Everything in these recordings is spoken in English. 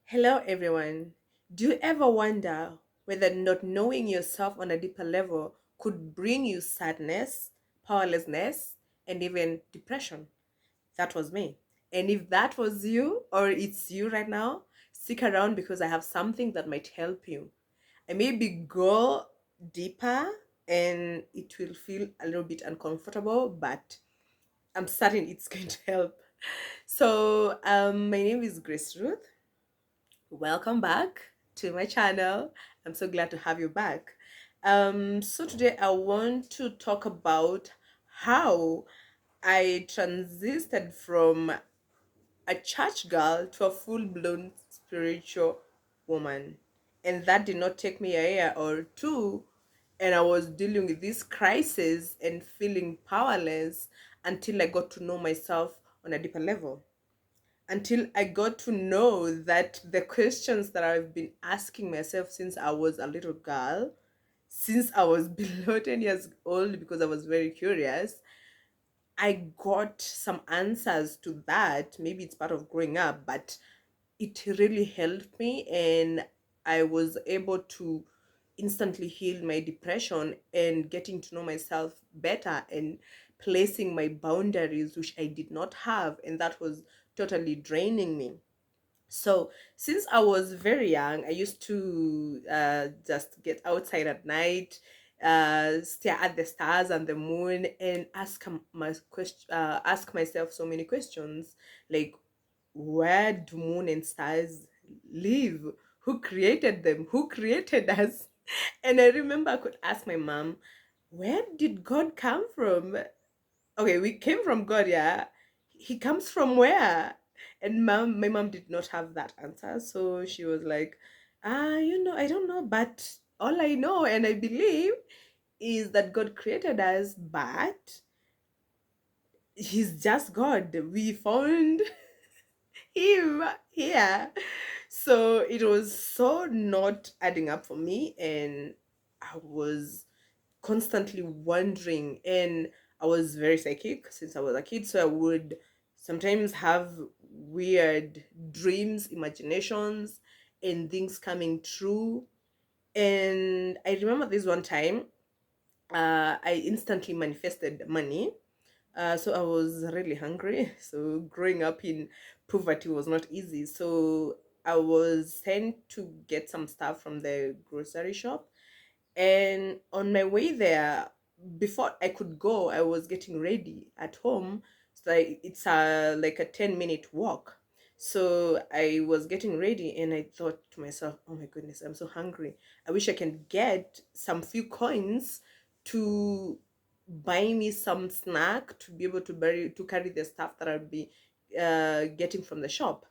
Hello, everyone. Do you ever wonder whether not knowing yourself on a deeper level could bring you sadness, powerlessness, and even depression? That was me. And if that was you, or it's you right now, stick around because I have something that might help you. I maybe go deeper and it will feel a little bit uncomfortable, but I'm certain it's going to help. My name is Grace Ruth. Welcome back to my channel. I'm so glad to have you back. Today I want to talk about how I transited from a church girl to a full-blown spiritual woman. And that did not take me a year or two. And I was dealing with this crisis and feeling powerless until I got to know myself on a deeper level, until I got to know that the questions that I've been asking myself since I was a little girl, since I was below 10 years old, because I was very curious, I got some answers to that. Maybe it's part of growing up, but it really helped me, and I was able to instantly heal my depression and getting to know myself better and placing my boundaries, which I did not have, and that was totally draining me. So since I was very young, I used to just get outside at night, stare at the stars and the moon, and ask myself so many questions, like, where do moon and stars live? Who created them? Who created us? And I remember I could ask my mom, where did God come from? Okay, we came from God, yeah. He comes from where? And my mom did not have that answer. So she was like, I don't know, but all I know and I believe is that God created us, but He's just God. We found Him here. So it was so not adding up for me, and I was constantly wondering, and I was very psychic since I was a kid, so I would sometimes have weird dreams, imaginations, and things coming true. And I remember this one time, I instantly manifested money. So I was really hungry. So growing up in poverty was not easy. So I was sent to get some stuff from the grocery shop, and on my way there, before I could go, I was getting ready at home. So it's a like a 10-minute walk. So I was getting ready and I thought to myself, oh my goodness, I'm so hungry. I wish I can get some few coins to buy me some snack to be able to carry the stuff that I'll be getting from the shop.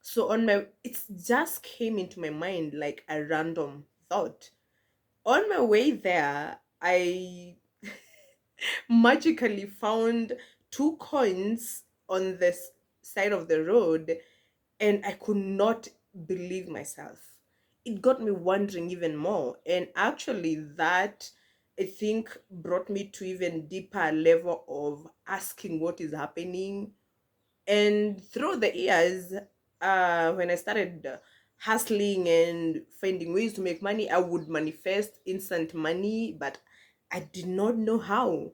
So it just came into my mind like a random thought. On my way there, I magically found two coins on this side of the road, and I could not believe myself. It got me wondering even more, and actually, that I think brought me to even deeper level of asking what is happening. And through the years, when I started hustling and finding ways to make money, I would manifest instant money, but I did not know how.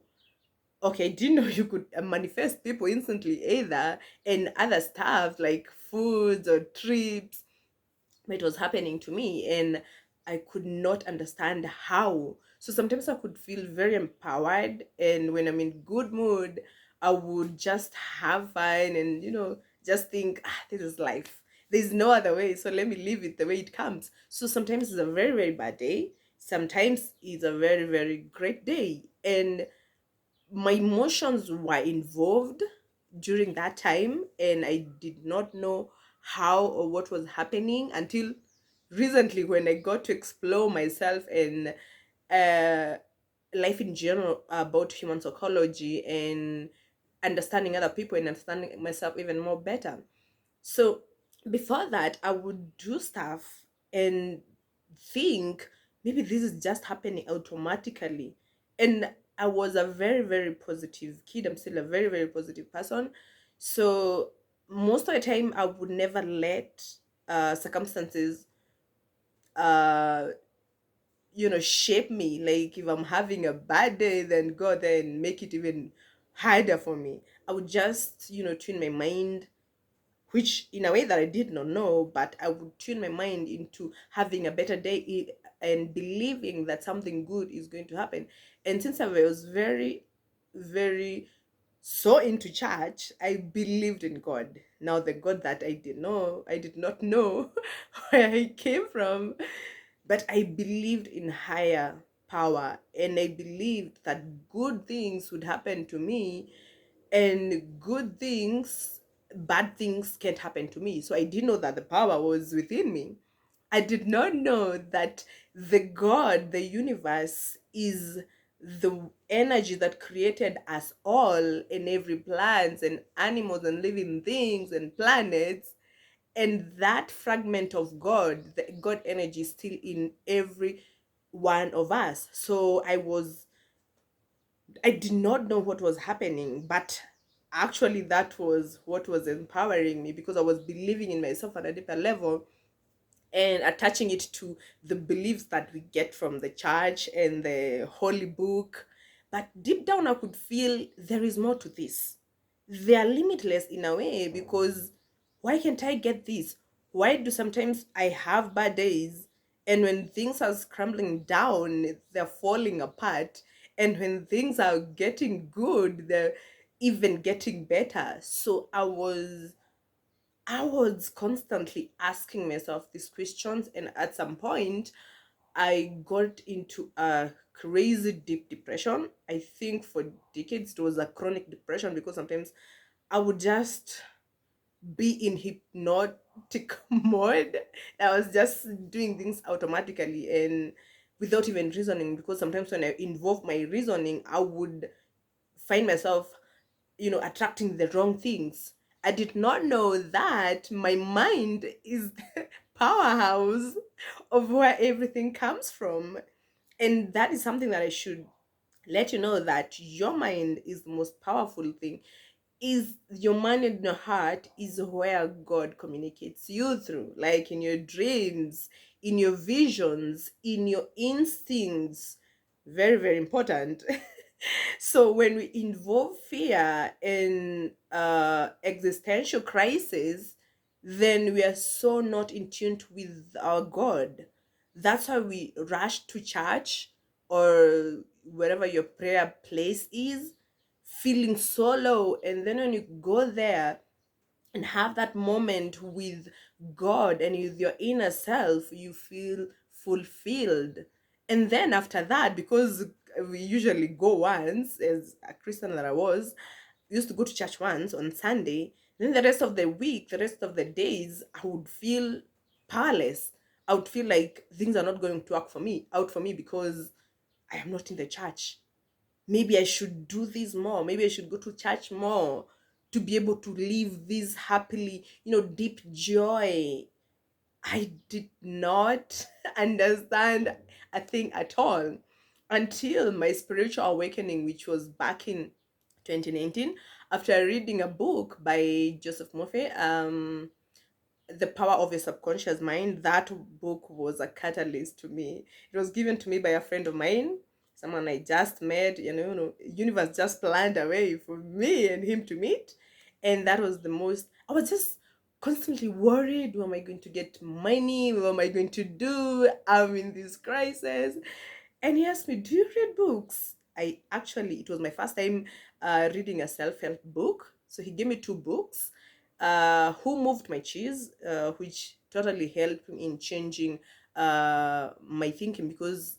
Okay, I didn't know you could manifest people instantly either, and other stuff like foods or trips. It was happening to me, and I could not understand how. So sometimes I could feel very empowered, and when I'm in good mood, I would just have fun and just think, this is life. There's no other way, so let me live it the way it comes. So sometimes it's a very, very bad day, sometimes it's a very, very great day, and my emotions were involved during that time, and I did not know how or what was happening until recently, when I got to explore myself and uh, life in general, about human psychology and understanding other people and understanding myself even more better. So before that, I would do stuff and think maybe this is just happening automatically. And I was a very, very positive kid. I'm still a very, very positive person. So most of the time, I would never let circumstances shape me. Like if I'm having a bad day, then God then make it even harder for me. I would just tune my mind, which in a way that I did not know, but I would tune my mind into having a better day and believing that something good is going to happen. And since I was very, very so into church, I believed in God. Now the God that I did not know where I came from, but I believed in higher power, and I believed that good things would happen to me, and good things, bad things can't happen to me. So I didn't know that the power was within me. I did not know that the God, the universe, is the energy that created us all, and every plants and animals and living things and planets, and that fragment of God, the God energy, is still in every one of us. So I did not know what was happening, but actually that was what was empowering me, because I was believing in myself at a deeper level and attaching it to the beliefs that we get from the church and the holy book. But deep down, I could feel there is more to this. They are limitless in a way, because why can't I get this? Why do sometimes I have bad days, and when things are scrambling down, they're falling apart, and when things are getting good, they're even getting better? So I was constantly asking myself these questions, and at some point, I got into a crazy deep depression. I think for decades it was a chronic depression, because sometimes I would just be in hypnotic mode. I was just doing things automatically and without even reasoning, because sometimes when I involve my reasoning, I would find myself attracting the wrong things. I did not know that my mind is the powerhouse of where everything comes from. And that is something that I should let you know, that your mind is the most powerful thing. Is your mind and your heart is where God communicates you through, like in your dreams, in your visions, in your instincts. Very, very important. So when we involve fear in existential crisis, then we are so not in tune with our God. That's why we rush to church or wherever your prayer place is, feeling so low. And then when you go there and have that moment with God and with your inner self, you feel fulfilled. And then after that, because we usually go once, as a Christian that I was, used to go to church once on Sunday, then the rest of the week, the rest of the days, I would feel powerless. I would feel like things are not going to work for me, out for me, because I am not in the church. Maybe I should do this more. Maybe I should go to church more to be able to live this happily, deep joy. I did not understand a thing at all until my spiritual awakening, which was back in 2019, after reading a book by Joseph Murphy, The Power of Your Subconscious Mind. That book was a catalyst to me. It was given to me by a friend of mine, someone I just met. Universe just planned a way for me and him to meet. And that was the most, I was just constantly worried. Where am I going to get money? What am I going to do? I'm in this crisis. And he asked me, "Do you read books?" It was my first time reading a self help book. So he gave me two books, Who Moved My Cheese, which totally helped me in changing my thinking, because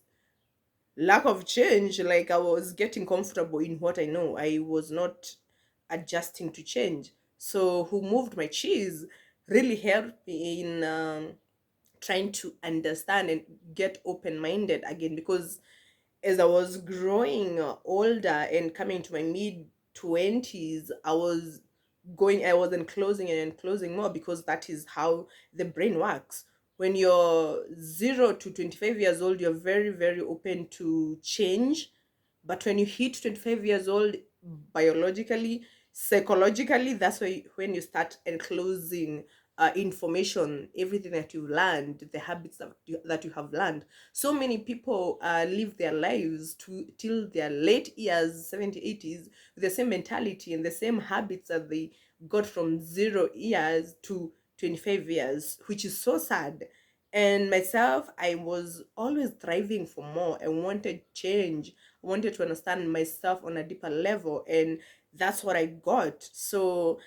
lack of change, like I was getting comfortable in what I know. I was not adjusting to change. So, Who Moved My Cheese really helped me in trying to understand and get open minded again, because as I was growing older and coming to my mid 20s, I was enclosing and enclosing more, because that is how the brain works. When you're 0 to 25 years old, you're very, very open to change. But when you hit 25 years old, biologically, psychologically, that's when you start enclosing information, everything that you learned, the habits that you have learned. So many people live their lives to till their late years, 70, 80s, with the same mentality and the same habits that they got from 0 years to 25 years, which is so sad. And myself, I was always thriving for more. I wanted change. I wanted to understand myself on a deeper level. And that's what I got. So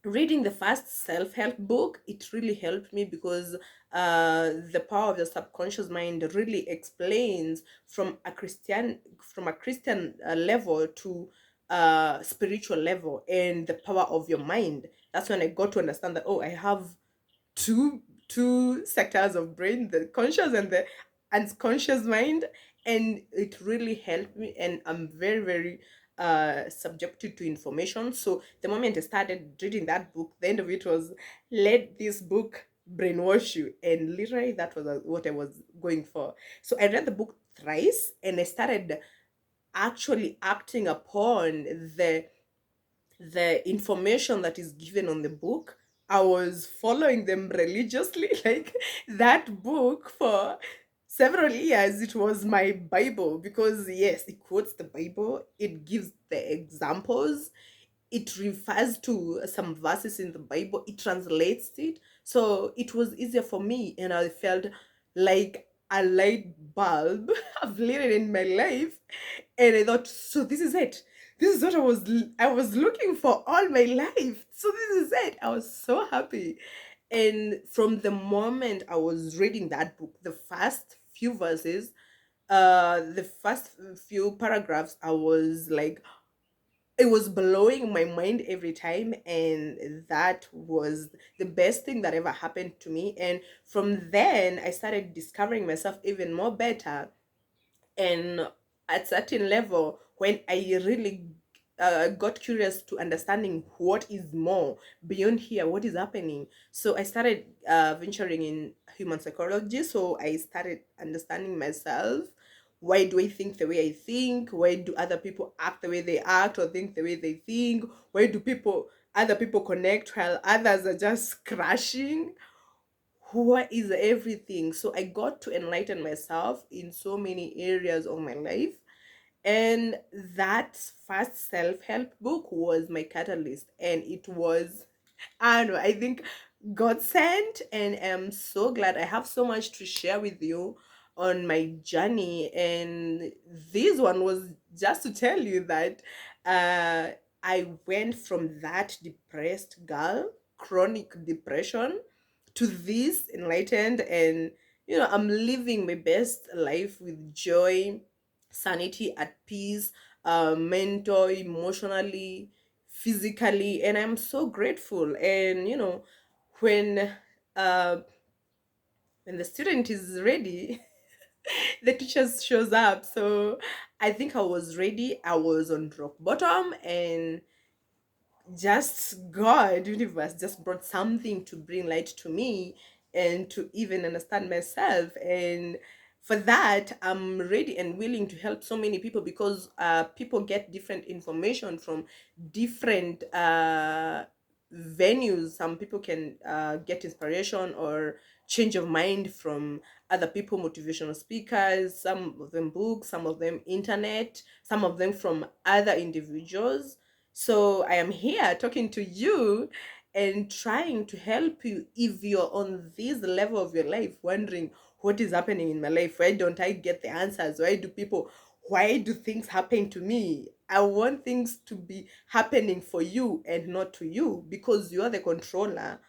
reading the first self-help book, it really helped me because the power of the subconscious mind really explains from a Christian level to spiritual level, and the power of your mind. That's when I got to understand that, oh, I have two sectors of brain, the conscious and the unconscious mind. And it really helped me, and I'm very, very subjected to information. So the moment I started reading that book, the end of it was, let this book brainwash you. And literally that was what I was going for. So I read the book thrice, and I started actually acting upon the information that is given on the book. I was following them religiously, like that book for several years. It was my Bible because, yes, it quotes the Bible, it gives the examples, it refers to some verses in the Bible, it translates it. So it was easier for me, and I felt like a light bulb have lit in my life. And I thought, so this is it. This is what I was looking for all my life. So this is it. I was so happy. And from the moment I was reading that book, the first few verses, the first few paragraphs, I was like, it was blowing my mind every time, and that was the best thing that ever happened to me. And from then I started discovering myself even more better. And at certain level, when I really got curious to understanding what is more beyond here, what is happening, so I started venturing in human psychology. So I started understanding myself. Why do I think the way I think? Why do other people act the way they act or think the way they think? Why do other people connect while others are just crashing? What is everything? So I got to enlighten myself in so many areas of my life. And that first self-help book was my catalyst. And it was, I don't know, I think God sent. And I'm so glad I have so much to share with you on my journey. And this one was just to tell you that uh, I went from that depressed girl, chronic depression, to this enlightened. And I'm living my best life with joy, sanity, at peace, mental, emotionally, physically. And I'm so grateful. And when uh when the student is ready, the teacher shows up. So I think I was ready. I was on rock bottom, and just God, universe just brought something to bring light to me and to even understand myself. And for that, I'm ready and willing to help so many people, because people get different information from different venues. Some people can get inspiration or change of mind from other people, motivational speakers, some of them books, some of them internet, some of them from other individuals. So I am here talking to you and trying to help you if you're on this level of your life, wondering what is happening in my life. Why don't I get the answers? Why do things happen to me? I want things to be happening for you and not to you, because you're the controller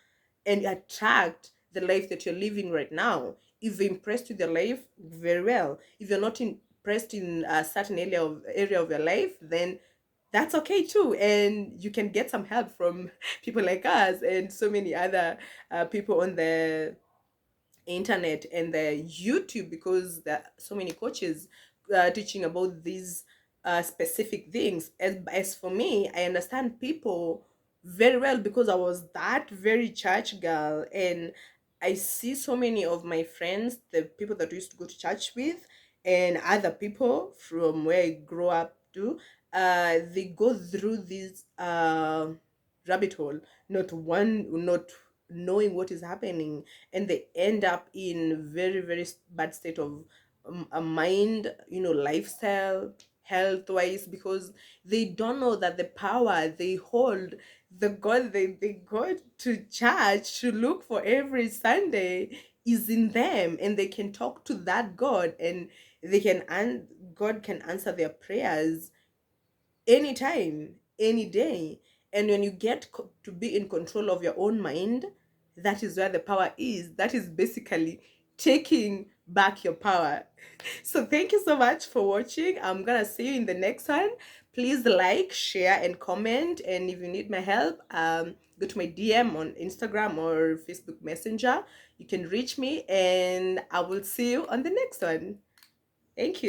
and you attract the life that you're living right now. If you're impressed with your life, very well. If you're not impressed in a certain area of your life, then that's okay too. And you can get some help from people like us and so many other people on the internet and the YouTube, because there are so many coaches teaching about these specific things. As for me, I understand people very well because I was that very church girl. And I see so many of my friends, the people that we used to go to church with, and other people from where I grew up to, they go through this rabbit hole, not one, not knowing what is happening, and they end up in very very bad state of a mind, lifestyle, health wise, because they don't know that the power they hold, the God they go to church to look for every Sunday, is in them, and they can talk to that God, and God can answer their prayers anytime, any day. And when you get to be in control of your own mind, that is where the power is. That is basically taking back your power. So thank you so much for watching. I'm gonna see you in the next one. Please like, share, and comment. And if you need my help, go to my DM on Instagram or Facebook Messenger. You can reach me, and I will see you on the next one. Thank you.